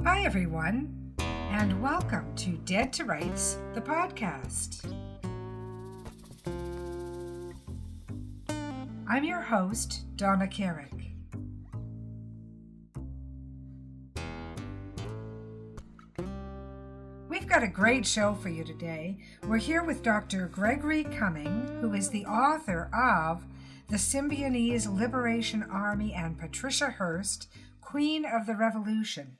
Hi, everyone, and welcome to Dead to Rights, the podcast. I'm your host, Ted Carrick. We've got a great show for you today. We're here with Dr. Gregory Cumming, who is the author of The Symbionese Liberation Army and Patricia Hearst, Queen of the Revolution,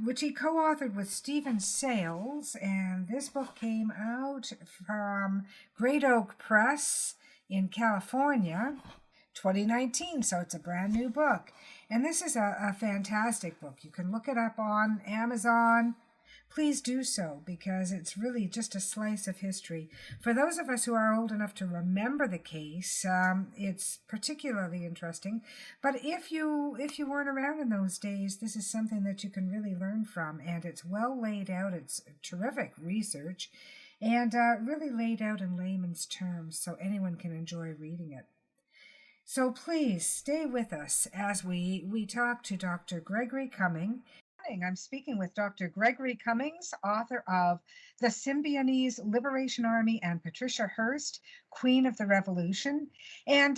which he co-authored with Stephen Sales, and this book came out from Great Oak Press in California, 2019, so it's a brand new book. And this is a fantastic book. You can look it up on Amazon. Please do so, because it's really just a slice of history. For those of us who are old enough to remember the case, it's particularly interesting. But if you weren't around in those days, this is something that you can really learn from, and it's well laid out. It's terrific research, and really laid out in layman's terms, so anyone can enjoy reading it. So please stay with us as we talk to Dr. Gregory Cumming. I'm speaking with Dr. Gregory Cummings, author of The Symbionese Liberation Army and Patricia Hearst, Queen of the Revolution. And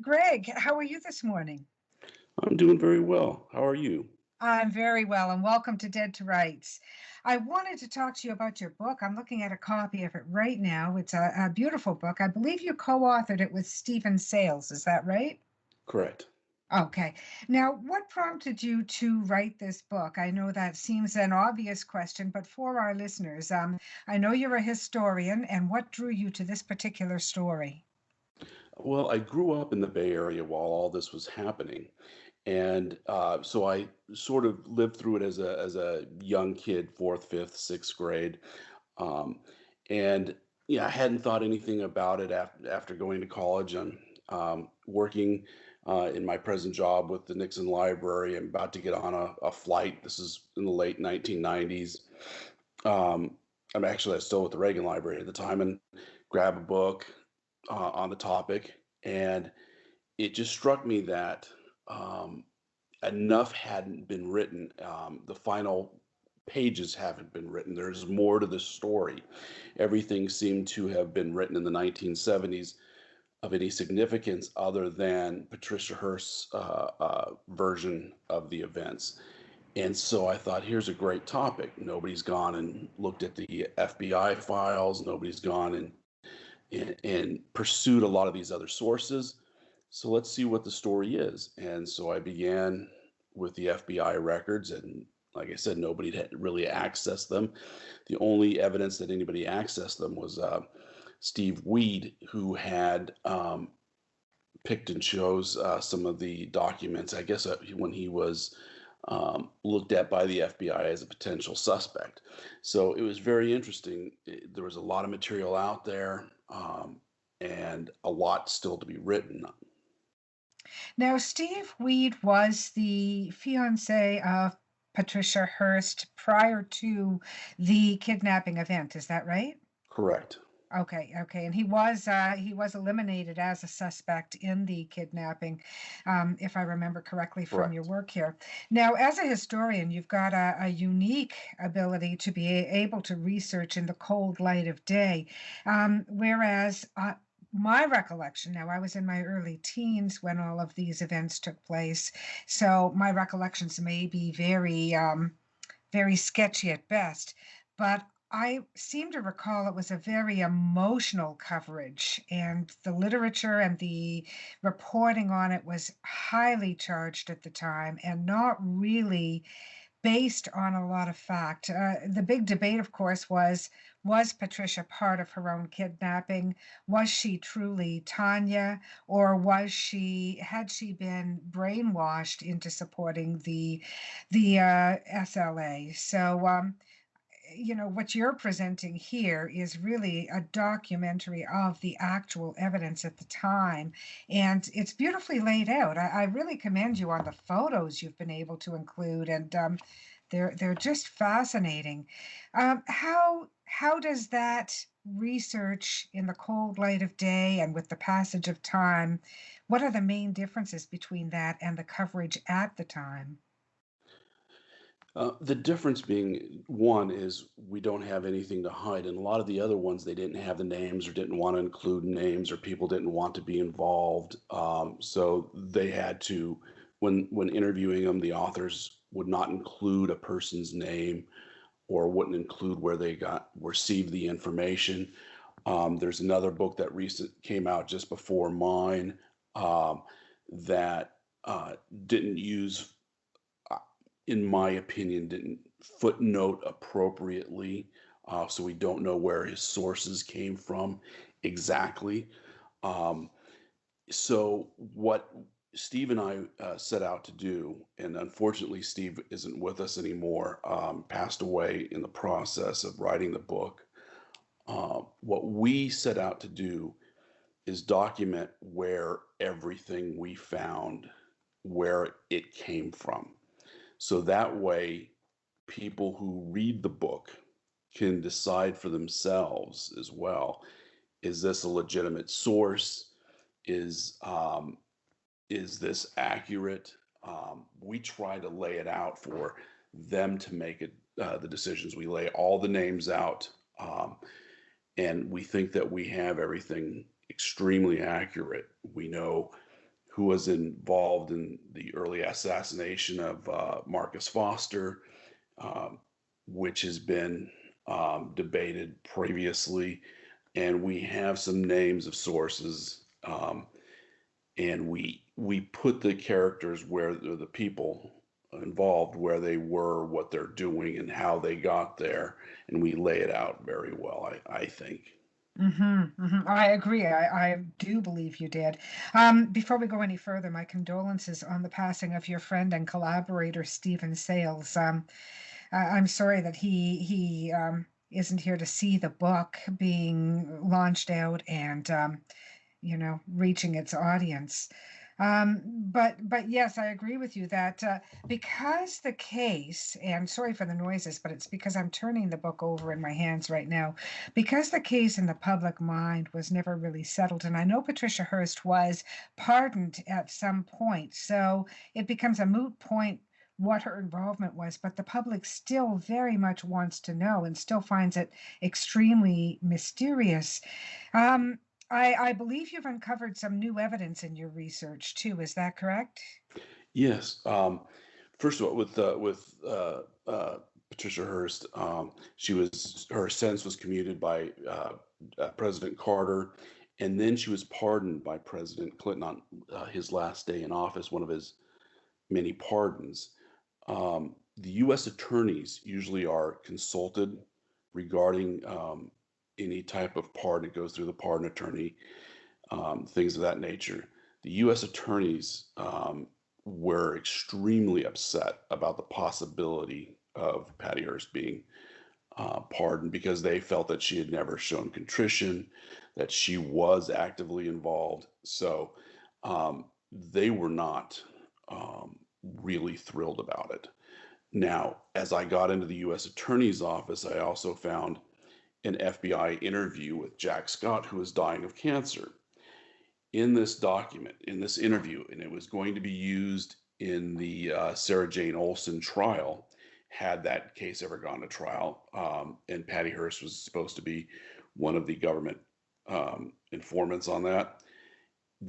Greg, how are you this morning? I'm doing very well. How are you? I'm very well, and welcome to Dead to Rights. I wanted to talk to you about your book. I'm looking at a copy of it right now. It's a beautiful book. I believe you co-authored it with Stephen Sales. Is that right? Correct. Okay. Now, what prompted you to write this book? I know that seems an obvious question, but for our listeners, I know you're a historian, and what drew you to this particular story? Well, I grew up in the Bay Area while all this was happening. And so I sort of lived through it as a young kid, fourth, fifth, sixth grade. And yeah, I hadn't thought anything about it after going to college. I'm working in my present job with the Nixon Library. I'm about to get on a flight. This is in the late 1990s. I'm actually still with the Reagan Library at the time, and grab a book on the topic. And it just struck me that enough hadn't been written. The final pages haven't been written. There's more to the story. Everything seemed to have been written in the 1970s of any significance other than Patricia Hearst's version of the events. And so I thought, here's a great topic. Nobody's gone and looked at the FBI files. Nobody's gone and pursued a lot of these other sources. So let's see what the story is. And so I began with the FBI records, and like I said, nobody had really accessed them. The only evidence that anybody accessed them was Steve Weed, who had picked and chose some of the documents, I guess when he was looked at by the FBI as a potential suspect. So it was very interesting. There was a lot of material out there, and a lot still to be written. Now, Steve Weed was the fiance of Patricia Hearst prior to the kidnapping event. Is that right? Correct. Okay, and he was eliminated as a suspect in the kidnapping, if I remember correctly from your work here. Now, as a historian, you've got a unique ability to be able to research in the cold light of day, whereas my recollection, now I was in my early teens when all of these events took place, so my recollections may be very, very sketchy at best, but I seem to recall it was a very emotional coverage, and the literature and the reporting on it was highly charged at the time and not really based on a lot of fact. The big debate, of course, was Patricia part of her own kidnapping? Was she truly Tanya, or had she been brainwashed into supporting the SLA? So what you're presenting here is really a documentary of the actual evidence at the time, and it's beautifully laid out. I really commend you on the photos you've been able to include, and they're just fascinating. How does that research in the cold light of day and with the passage of time, what are the main differences between that and the coverage at the time? The difference being one is we don't have anything to hide, and a lot of the other ones they didn't have the names or didn't want to include names or people didn't want to be involved. So they had to, when interviewing them, the authors would not include a person's name or wouldn't include where they got received the information. There's another book that recent came out just before mine um, that didn't use, uh, in my opinion, didn't footnote appropriately. So we don't know where his sources came from exactly. Um, so what Steve and I set out to do, and unfortunately Steve isn't with us anymore, passed away in the process of writing the book. What we set out to do is document where everything we found, where it came from. So that way, people who read the book can decide for themselves as well. Is this a legitimate source? Is is this accurate? We try to lay it out for them to make it the decisions. We lay all the names out, and we think that we have everything extremely accurate. We know who was involved in the early assassination of Marcus Foster, um, which has been debated previously, and we have some names of sources, and we put the characters where the people involved where they were, what they're doing, and how they got there, and we lay it out very well. I think. I agree. I do believe you did. Before we go any further, my condolences on the passing of your friend and collaborator, Stephen Sales. I'm sorry that he isn't here to see the book being launched out and reaching its audience. But yes, I agree with you that because the case, and sorry for the noises, but it's because I'm turning the book over in my hands right now, because the case in the public mind was never really settled. And I know Patricia Hearst was pardoned at some point, so it becomes a moot point what her involvement was, but the public still very much wants to know and still finds it extremely mysterious. Um, I believe you've uncovered some new evidence in your research too. Is that correct? Yes. First of all, with Patricia Hearst, her sentence was commuted by President Carter, and then she was pardoned by President Clinton on his last day in office, one of his many pardons. The U.S. attorneys usually are consulted regarding any type of pardon. It goes through the pardon attorney, things of that nature. The U.S. attorneys were extremely upset about the possibility of Patty Hearst being pardoned because they felt that she had never shown contrition, that she was actively involved. So they were not really thrilled about it. Now, as I got into the U.S. Attorney's Office, I also found an FBI interview with Jack Scott, who was dying of cancer. In this document, in this interview, and it was going to be used in the Sarah Jane Olson trial, had that case ever gone to trial. And Patty Hearst was supposed to be one of the government informants on that.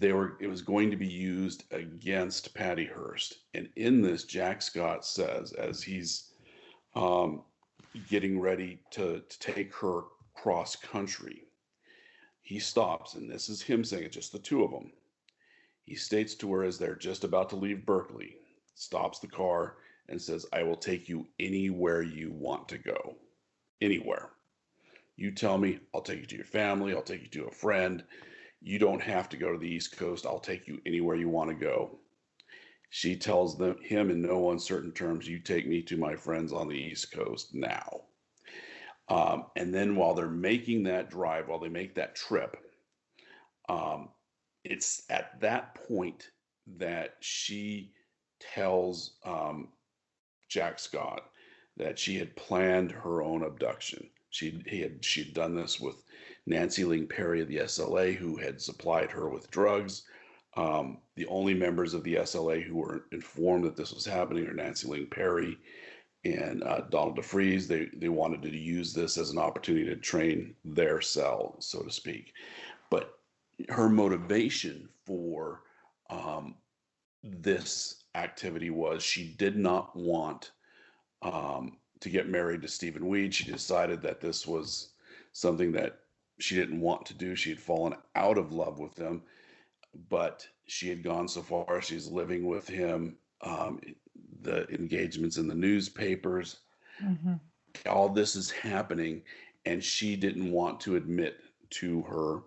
It was going to be used against Patty Hearst. And in this, Jack Scott says, as he's um, getting ready to take her cross country, he stops, and this is him saying it, just the two of them. He states to her as they're just about to leave Berkeley, stops the car, and says, I will take you anywhere you want to go. Anywhere. You tell me, I'll take you to your family, I'll take you to a friend. You don't have to go to the East Coast. I'll take you anywhere you want to go. She tells him in no uncertain terms, you take me to my friends on the East Coast now. And then while they're making that drive, while they make that trip, it's at that point that she tells Jack Scott that she had planned her own abduction. She'd done this with Nancy Ling Perry of the SLA, who had supplied her with drugs. The only members of the SLA who were informed that this was happening are Nancy Ling Perry and Donald DeFreeze. They wanted to use this as an opportunity to train their cell, so to speak. But her motivation for this activity was she did not want to get married to Stephen Weed. She decided that this was something that she didn't want to do. She had fallen out of love with him, but she had gone so far. She's living with him. The engagements in the newspapers, Mm-hmm. all this is happening, and she didn't want to admit to her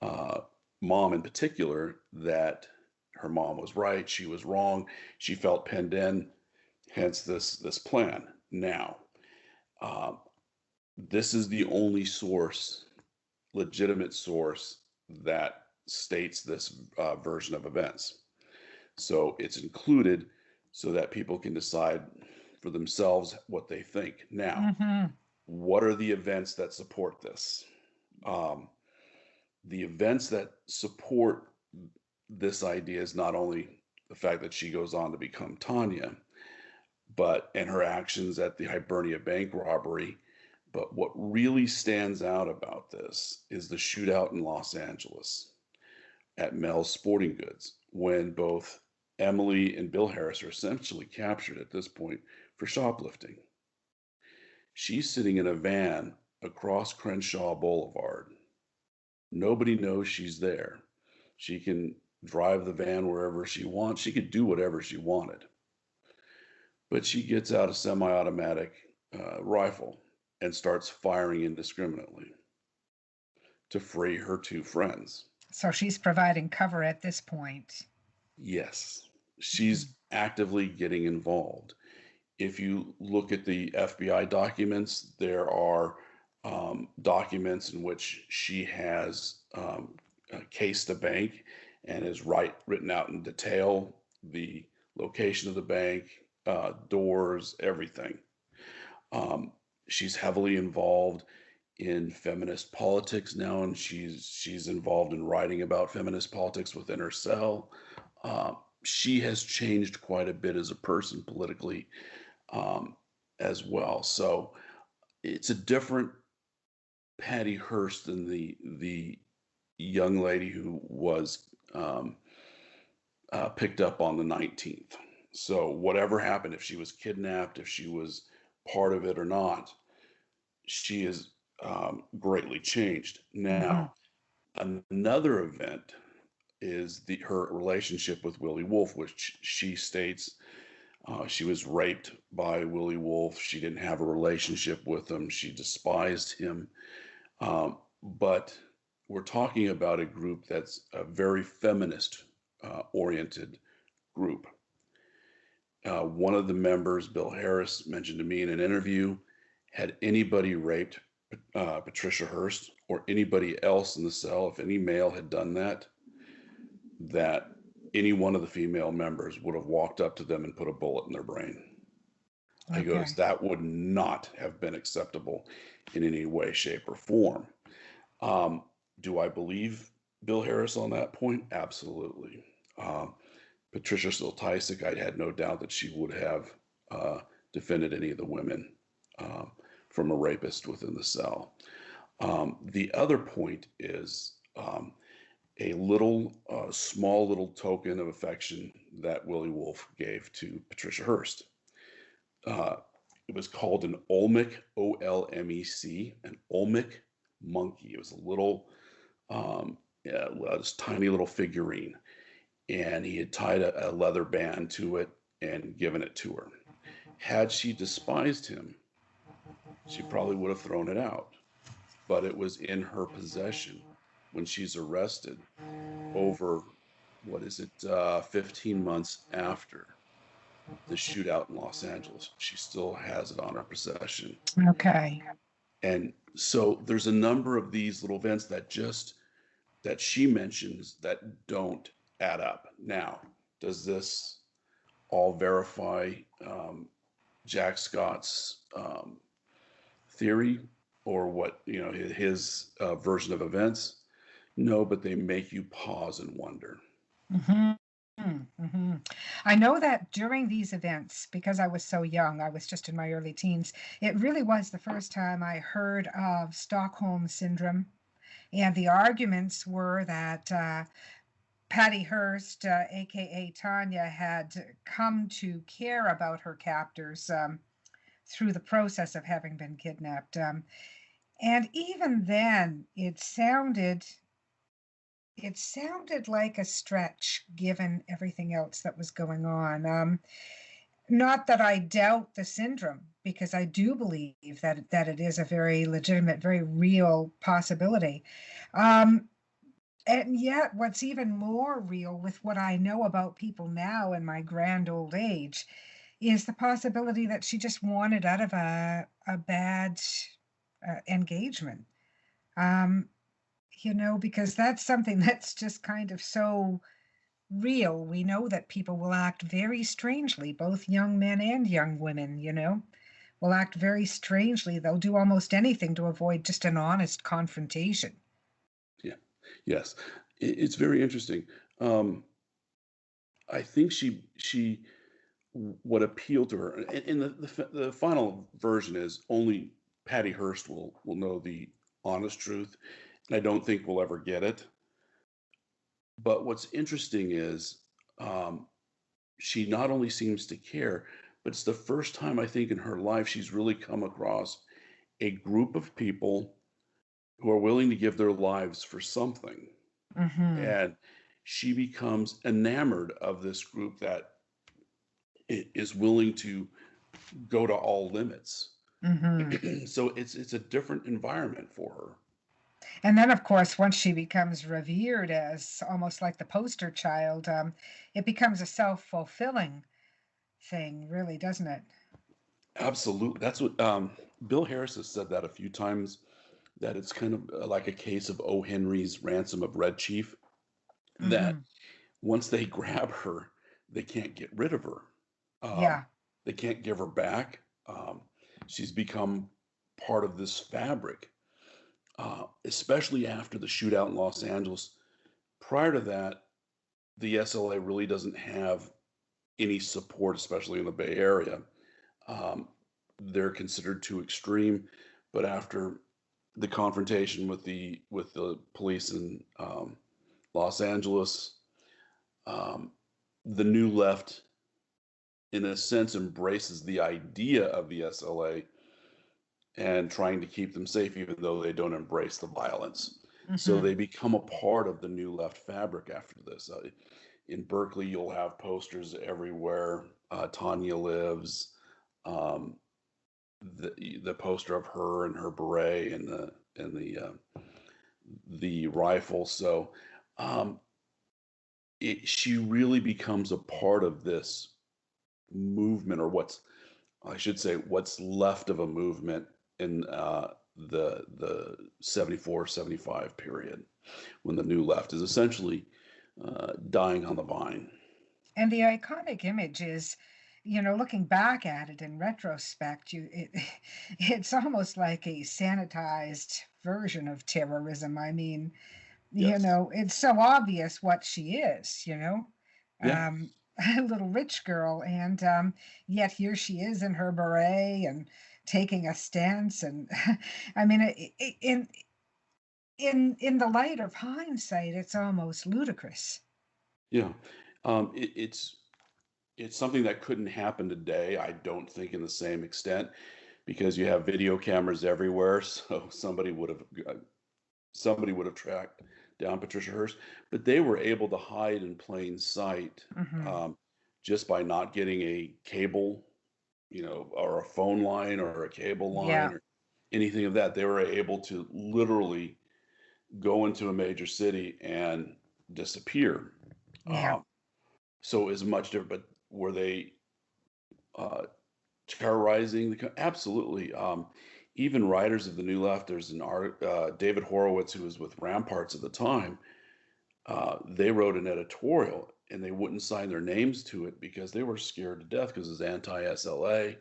uh, mom in particular that her mom was right, she was wrong. She felt penned in, hence this plan. Now, uh, this is the only source, legitimate source, that states this version of events. So it's included so that people can decide for themselves what they think. Now, Mm-hmm. what are the events that support this? Um, the events that support this idea is not only the fact that she goes on to become Tanya, but and her actions at the Hibernia bank robbery. But what really stands out about this is the shootout in Los Angeles at Mel's Sporting Goods, when both Emily and Bill Harris are essentially captured at this point for shoplifting. She's sitting in a van across Crenshaw Boulevard. Nobody knows she's there. She can drive the van wherever she wants. She could do whatever she wanted. But she gets out a semi automatic rifle and starts firing indiscriminately to free her two friends. So she's providing cover at this point. Yes, she's actively getting involved. If you look at the FBI documents, there are documents in which she has cased a bank and is written out in detail the location of the bank, doors, everything. She's heavily involved in feminist politics now, and she's involved in writing about feminist politics within her cell. She has changed quite a bit as a person politically um, as well. So it's a different Patty Hearst than the young lady who was picked up on the 19th. So whatever happened, if she was kidnapped, if she was part of it or not, she is greatly changed. Mm-hmm. Now, another event is her relationship with Willie Wolfe, which she states she was raped by Willie Wolfe. She didn't have a relationship with him. She despised him. But we're talking about a group that's a very feminist oriented group. One of the members, Bill Harris, mentioned to me in an interview, had anybody raped Patricia Hearst or anybody else in the cell, if any male had done that, that any one of the female members would have walked up to them and put a bullet in their brain. I Okay. goes, that would not have been acceptable in any way, shape, or form. Do I believe Bill Harris on that point? Absolutely. Patricia Stiltysic, I had no doubt that she would have defended any of the women from a rapist within the cell. The other point is a little, small little token of affection that Willie Wolfe gave to Patricia Hearst. It was called an Olmec, Olmec, an Olmec monkey. It was a little, this tiny little figurine, and he had tied a leather band to it and given it to her. Had she despised him, she probably would have thrown it out, but it was in her possession when she's arrested over, 15 months after the shootout in Los Angeles. She still has it on her possession. Okay. And so there's a number of these little events that she mentions that don't add up. Now, does this all verify Jack Scott's theory or what his version of events? No, but they make you pause and wonder. Mm-hmm. hmm I know that during these events, because I was so young, I was just in my early teens, it really was the first time I heard of Stockholm Syndrome. And the arguments were that Patty Hearst, aka Tanya, had come to care about her captors through the process of having been kidnapped. And even then, it sounded like a stretch given everything else that was going on. Not that I doubt the syndrome, because I do believe that it is a very legitimate, very real possibility. Um, and yet, what's even more real with what I know about people now in my grand old age is the possibility that she just wanted out of a bad engagement. Um, because that's something that's just kind of so real. We know that people will act very strangely, both young men and young women, will act very strangely. They'll do almost anything to avoid just an honest confrontation. Yeah. Yes. It's very interesting. Um, I think what appealed to her, and the final version is only Patty Hearst will know the honest truth, and I don't think we'll ever get it. But what's interesting is um, she not only seems to care, but it's the first time I think in her life she's really come across a group of people who are willing to give their lives for something. Mm-hmm. And she becomes enamored of this group that is willing to go to all limits. Mm-hmm. So it's a different environment for her. And then, of course, once she becomes revered as almost like the poster child, it becomes a self-fulfilling thing, really, doesn't it? Absolutely. That's what Bill Harris has said that a few times, that it's kind of like a case of O. Henry's Ransom of Red Chief, that Mm-hmm. once they grab her, they can't get rid of her. Um, Yeah. they can't give her back. She's become part of this fabric, especially after the shootout in Los Angeles. Prior to that, the SLA really doesn't have any support, especially in the Bay Area. Um, they're considered too extreme, but after the confrontation with the police in Los Angeles, um, the new left, in a sense, embraces the idea of the SLA and trying to keep them safe, even though they don't embrace the violence. So Mm-hmm. they become a part of the new left fabric after this. In Berkeley, you'll have posters everywhere. Tanya lives. Um, the poster of her and her beret and the rifle. So um, she really becomes a part of this movement, or I should say, what's left of a movement in the 74 75 period, when the new left is essentially dying on the vine. And the iconic image is, looking back at it in retrospect, it's almost like a sanitized version of terrorism. I mean, Yes. it's so obvious what she is, Yeah. um, a little rich girl, and yet here she is in her beret and taking a stance. And I mean, in the light of hindsight, it's almost ludicrous. Yeah. It's something that couldn't happen today, I don't think, in the same extent, because you have video cameras everywhere. So somebody would have tracked down Patricia Hearst, but they were able to hide in plain sight, Hmm. um, just by not getting a cable, or a phone line or a cable line Yeah, or anything of that. They were able to literally go into a major city and disappear. yeah, Um, so it was much different. But were they uh, terrorizing absolutely? Even writers of the New Left, there's an art, David Horowitz, who was with Ramparts at the time. They wrote an editorial and they wouldn't sign their names to it because they were scared to death, because it's anti-SLA.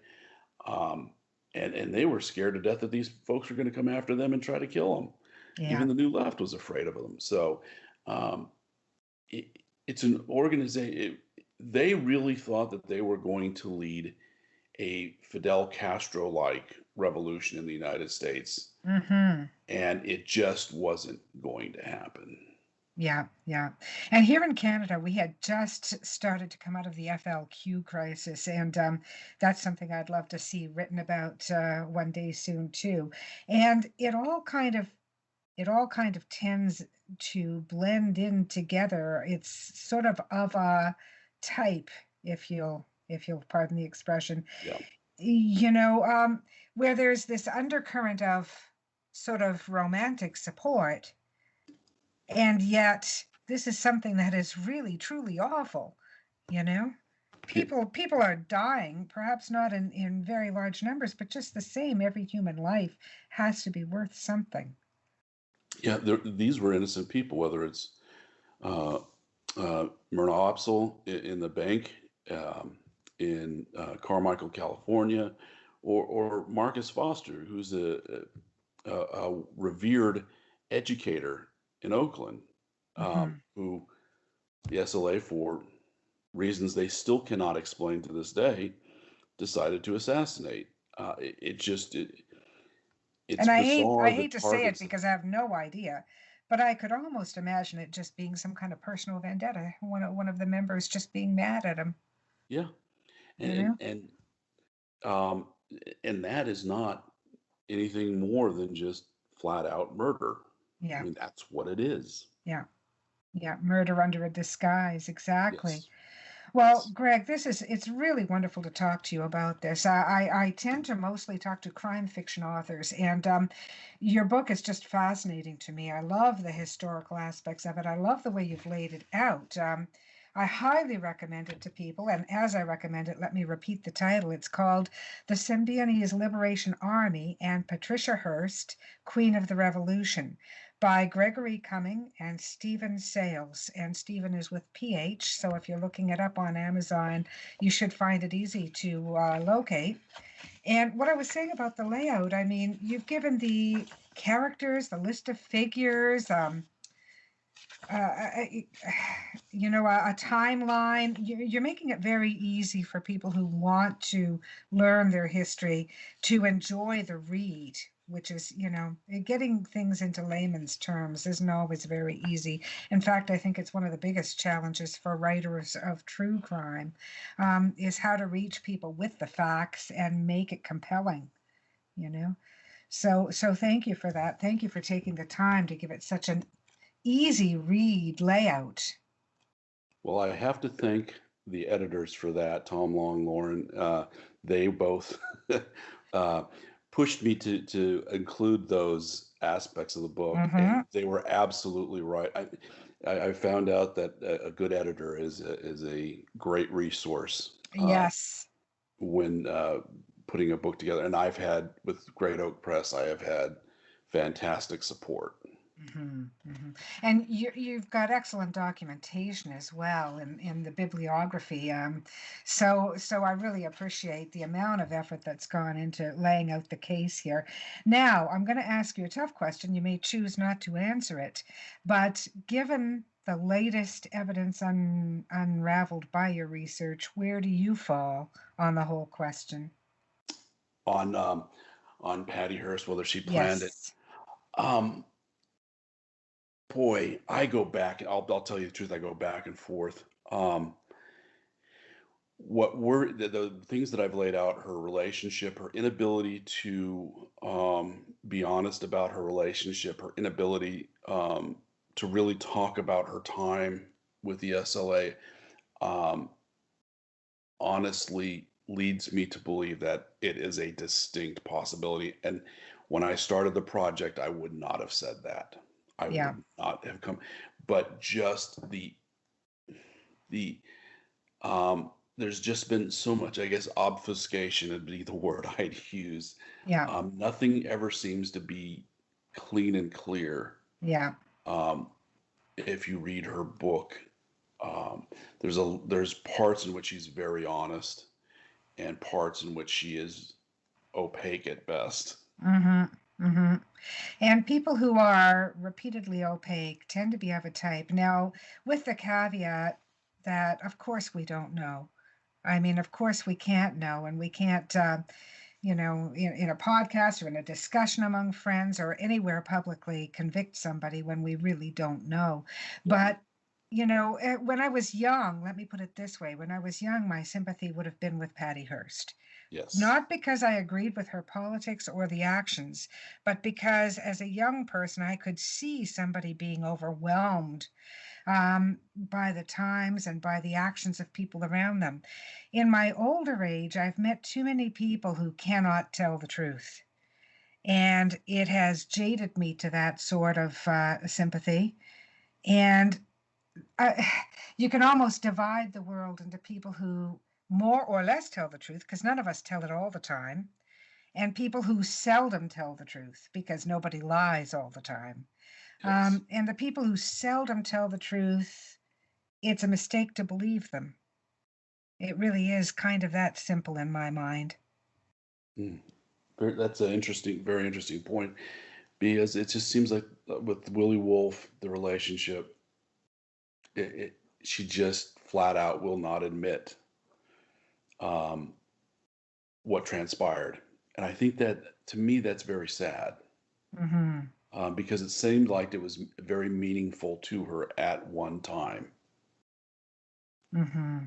Um, and they were scared to death that these folks were going to come after them and try to kill them. yeah. Even the New Left was afraid of them. So um, it, it's an organization. They really thought that they were going to lead a Fidel Castro-like revolution in the United States, Mm-hmm. and it just wasn't going to happen. Yeah, yeah. And here in Canada, we had just started to come out of the FLQ crisis, and that's something I'd love to see written about one day soon too. And it all kind of tends to blend in together. It's sort of a type, if you'll pardon the expression, Yeah. you know, where there's this undercurrent of sort of romantic support, and yet this is something that is really truly awful, you know. People are dying, perhaps not in very large numbers, but just the same, every human life has to be worth something. Yeah, these were innocent people, whether it's uh, Myrna Opsel in the bank in Carmichael, California, or Marcus Foster, who's a revered educator in Oakland, Hmm. who the SLA, for reasons they still cannot explain to this day, decided to assassinate. It's And I bizarre the hate to say it targets. because I have no idea, but I could almost imagine it just being some kind of personal vendetta. One of the members just being mad at him, Yeah, and you and know? and um, and that is not anything more than just flat out murder. I Yeah, mean, that's what it is. yeah, yeah. Murder under a disguise, exactly. Yes, Well, yes. Greg, it's really wonderful to talk to you about this. I tend to mostly talk to crime fiction authors, and your book is just fascinating to me. I love the historical aspects of it. I love the way you've laid it out. I highly recommend it to people, and as I recommend it, let me repeat the title. It's called The Symbionese Liberation Army and Patricia Hearst, Queen of the Revolution, by Gregory Cumming and Stephen Sales. And Stephen is with PH, so if you're looking it up on Amazon, you should find it easy to locate. And what I was saying about the layout, I mean, you've given the characters, the list of figures, uh, a timeline. You're making it very easy for people who want to learn their history to enjoy the read, which is, getting things into layman's terms isn't always very easy. In fact, I think it's one of the biggest challenges for writers of true crime, is how to reach people with the facts and make it compelling, you know. So thank you for that. Thank you for taking the time to give it such an easy read layout. Well, I have to thank the editors for that, Tom Long, Lauren. They both uh, pushed me to include those aspects of the book, and Hmm. they were absolutely right. I found out that a good editor is a great resource Yes. when putting a book together. And I've had, with Great Oak Press, I have had fantastic support. Hmm. Hmm. And you've got excellent documentation as well in the bibliography. So I really appreciate the amount of effort that's gone into laying out the case here. Now, I'm going to ask you a tough question. You may choose not to answer it, but given the latest evidence unraveled by your research, where do you fall on the whole question? On on Patty Hearst, whether she planned it. Yes. Um, Boy, I go back. I'll tell you the truth. I go back and forth. What were the things that I've laid out? Her relationship, her inability to be honest about her relationship, her inability to really talk about her time with the SLA. Um, Honestly leads me to believe that it is a distinct possibility. And when I started the project, I would not have said that. I Yeah. would not have come. But just the there's just been so much, I guess, obfuscation would be the word I'd use. Yeah. Nothing ever seems to be clean and clear. Yeah. Um, if you read her book, um, there's parts in which she's very honest and parts in which she is opaque at best. Hmm. Hmm. And people who are repeatedly opaque tend to be of a type. Now, with the caveat that, of course, we don't know. I mean, of course, we can't know, and we can't, in a podcast or in a discussion among friends or anywhere publicly convict somebody when we really don't know. Yeah. But, when I was young, let me put it this way, when I was young, my sympathy would have been with Patty Hearst. Yes. Not because I agreed with her politics or the actions, but because as a young person, I could see somebody being overwhelmed by the times and by the actions of people around them. In my older age, I've met too many people who cannot tell the truth. And it has jaded me to that sort of sympathy. And uh, you can almost divide the world into people who more or less tell the truth, because none of us tell it all the time, and people who seldom tell the truth because nobody lies all the time. Yes. And the people who seldom tell the truth, it's a mistake to believe them. It really is kind of that simple in my mind. Mm. That's an interesting, very interesting point, because it just seems like with Willie Wolf, the relationship, she just flat out will not admit um, what transpired. And I think that, to me, that's very sad, Hmm. because it seemed like it was very meaningful to her at one time. Hmm.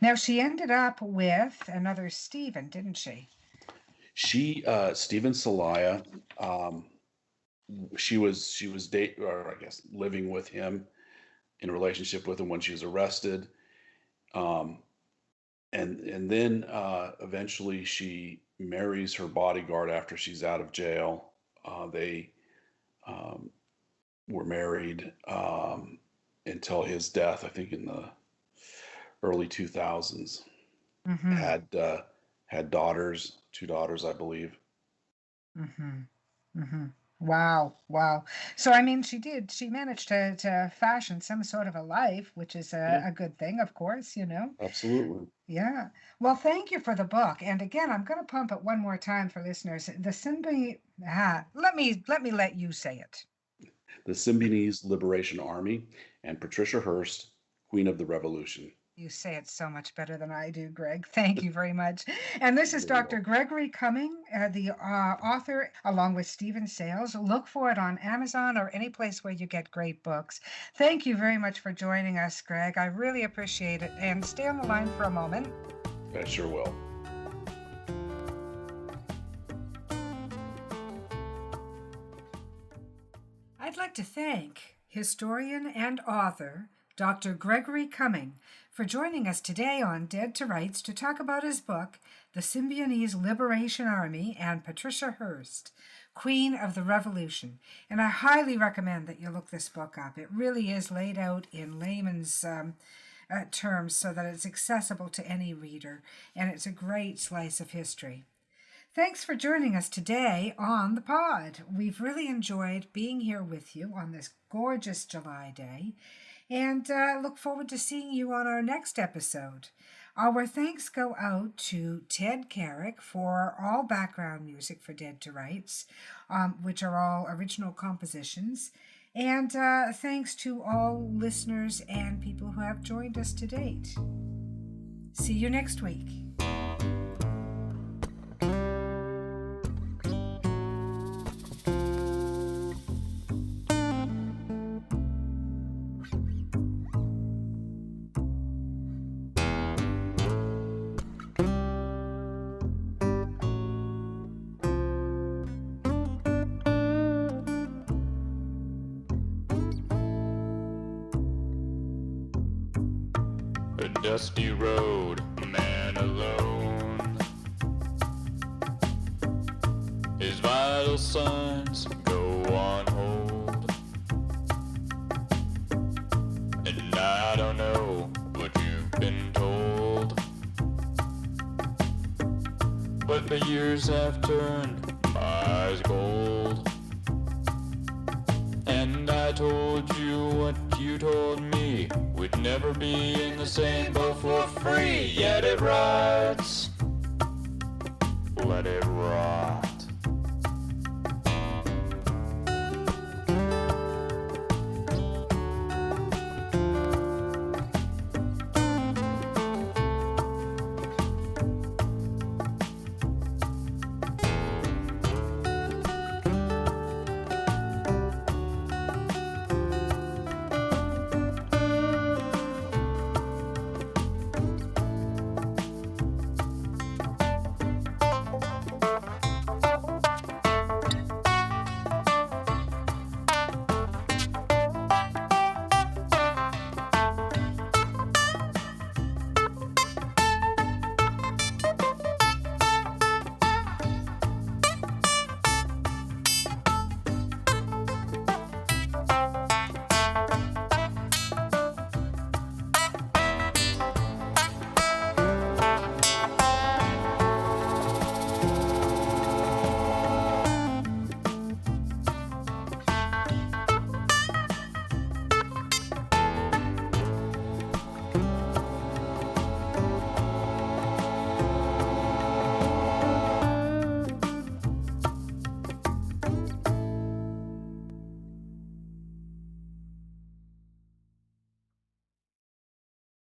Now, she ended up with another Stephen, didn't she? Stephen Salaya, um, she was date, or I guess living with him, in a relationship with him when she was arrested. Um, and then eventually she marries her bodyguard after she's out of jail. They um, were married until his death, I think in the early 2000s. Hmm. Had daughters, two daughters, I believe. Hmm. Hmm. Wow, wow. So, I mean, she managed to fashion some sort of a life, which is Yeah, a good thing, of course. absolutely. Yeah. Well, thank you for the book. And again, I'm going to pump it one more time for listeners. The Symphony, let me let you say it. The Symbionese Liberation Army and Patricia Hearst, Queen of the Revolution. You say it so much better than I do, Greg. Thank you very much. And this is Very Dr. well. Gregory Cumming, the author, along with Stephen Sales. Look for it on Amazon or any place where you get great books. Thank you very much for joining us, Greg. I really appreciate it. And stay on the line for a moment. I sure will. I'd like to thank historian and author Dr. Gregory Cumming for joining us today on Dead to Rights to talk about his book, The Symbionese Liberation Army and Patricia Hearst, Queen of the Revolution. And I highly recommend that you look this book up. It really is laid out in layman's terms so that it's accessible to any reader, and it's a great slice of history. Thanks for joining us today on the pod. We've really enjoyed being here with you on this gorgeous July day, and look forward to seeing you on our next episode. Our thanks go out to Ted Carrick for all background music for Dead to Rights, which are all original compositions. And thanks to all listeners and people who have joined us to date. See you next week. A dusty road, a man alone. His vital signs go on hold. And I don't know what you've been told, but the years have turned my eyes gold. And I told you what you told me, we'd never be in the same boat for free. Yet it rides, let it rock.